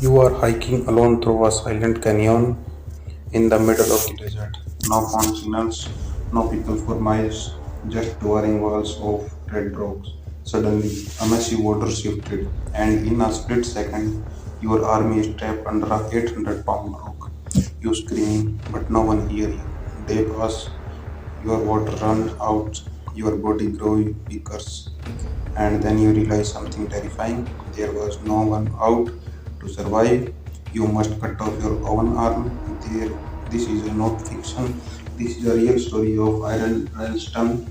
You are hiking alone through a silent canyon in the middle of the desert. No phone signals, no people for miles, just towering walls of red rocks. Suddenly, a massive water shifted, and in a split second, your army is trapped under a 800-pound rock. You scream, but no one hears you. Day pass, your water runs out, your body grows weaker, and then you realize something terrifying. There was no one out to survive. You must cut off your own arm. This is a not fiction. This is a real story of Aron Ralston.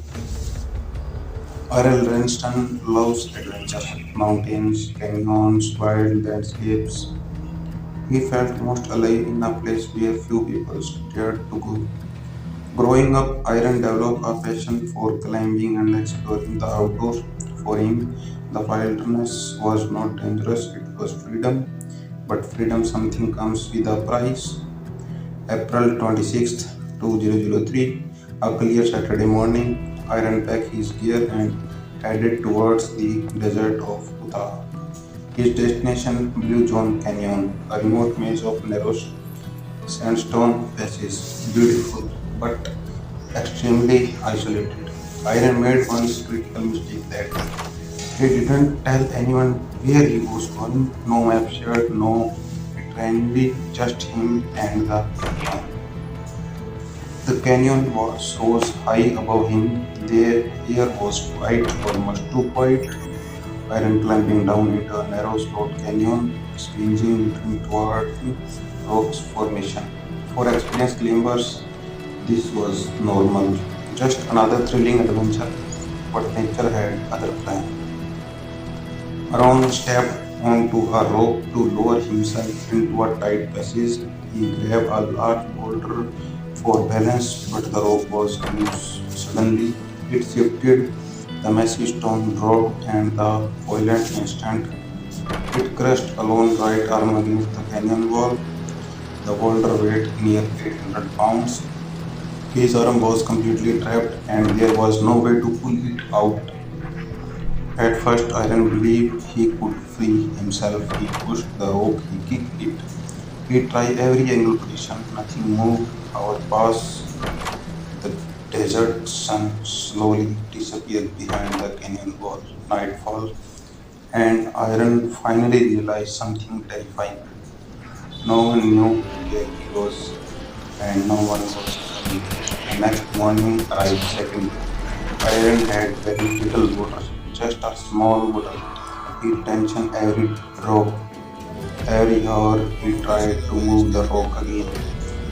Aron Ralston loves adventure, mountains, canyons, wild landscapes. He felt most alive in a place where few people dared to go. Growing up, Iron developed a passion for climbing and exploring the outdoors. For him, the wilderness was not dangerous, it was freedom. But freedom something comes with a price. April 26th, 2003, a clear Saturday morning, Iron packed his gear and headed towards the desert of Utah. His destination, Blue John Canyon, a remote maze of narrow sandstone passes, beautiful but extremely isolated. Iron made one critical mistake that day. He didn't tell anyone where he was going, no map shared, no itinerary, just him and the canyon. The canyon was rose high above him. The air was quiet, almost too quiet. Iron climbing down into a narrow slot canyon, swinging between toward rocks formation. For experienced climbers, this was normal, just another thrilling adventure, but nature had other plans. Aron stepped onto a rope to lower himself into a tight passage. He grabbed a large boulder for balance, but the rope was loose. Suddenly, it shifted, the massive stone dropped, and the violent instant it crashed alone right arm against the canyon wall. The boulder weighed near 800 pounds. His arm was completely trapped and there was no way to pull it out. At first, Iron believed he could free himself. He pushed the rope, he kicked it. He tried every angle position, nothing moved. Hours passed. The desert sun slowly disappeared behind the canyon wall. Nightfall, and Iron finally realized something terrifying. No one knew where he was, and no one was coming. The next morning arrived second. Iron had very little water, just a small bottle. He tensioned every drop. Every hour he tried to move the rock again.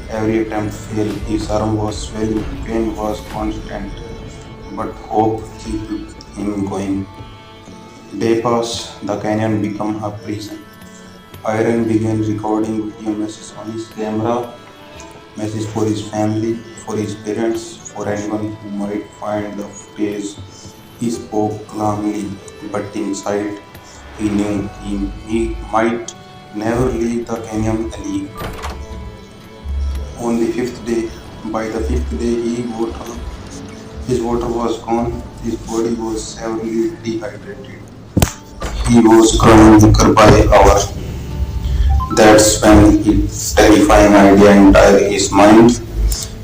Every attempt failed. His arm was swelling, pain was constant, but hope kept him going. Day passed, the canyon became a prison. Iron began recording video messages on his camera, messages for his family, for his parents, for anyone who might find the phrase. He spoke calmly, but inside he knew he might never leave the canyon alive. On the fifth day, by the fifth day, his water was gone, his body was severely dehydrated. He was growing weaker by hour. That's when his terrifying idea entered his mind.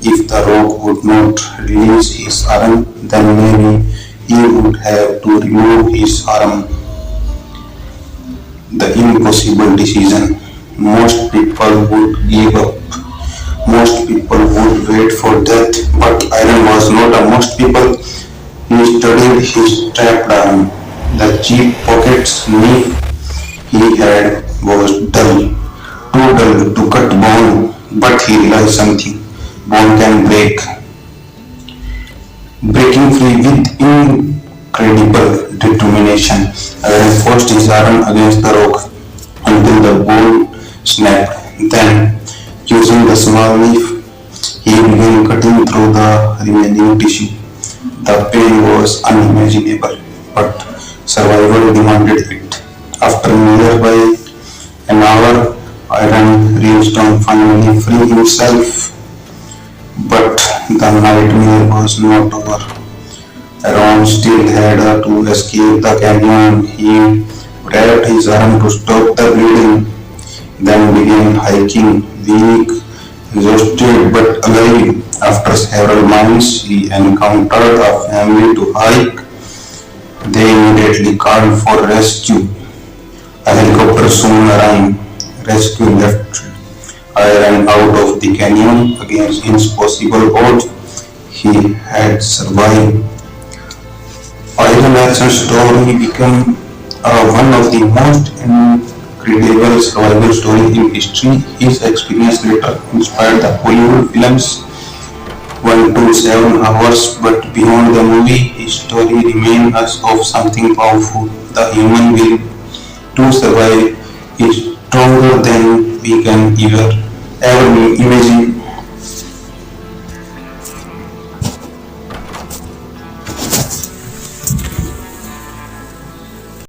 If the rock would not release his arm, then maybe he would have to remove his arm. The impossible decision. Most people would give up. Most people would wait for death, but Iron was not a most people. He studied his trapped arm. The cheap pocket knife he had was dull, too dull to cut bone, but he realized something. Bone can break. Breaking free with incredible determination, Iron forced his arm against the rock until the bone snapped. Then, using the small knife, he began cutting through the remaining tissue. The pain was unimaginable, but survival demanded it. After nearby an hour, Iron Ralston finally freed himself, but the nightmare was not over. Aron still had to escape the canyon. He grabbed his arm to stop the bleeding. then began hiking, weak, exhausted but alive. After several months, he encountered a family to hike. They immediately called for rescue. A helicopter soon arrived. Rescue left Iron out of the canyon against impossible odds. He had survived. Iron Ralston's story became one of the most incredible survival stories in history. His experience later inspired the Hollywood films 1 to 7 hours, but beyond the movie, his story reminds us of something powerful. The human will to survive is stronger than we can ever imagine.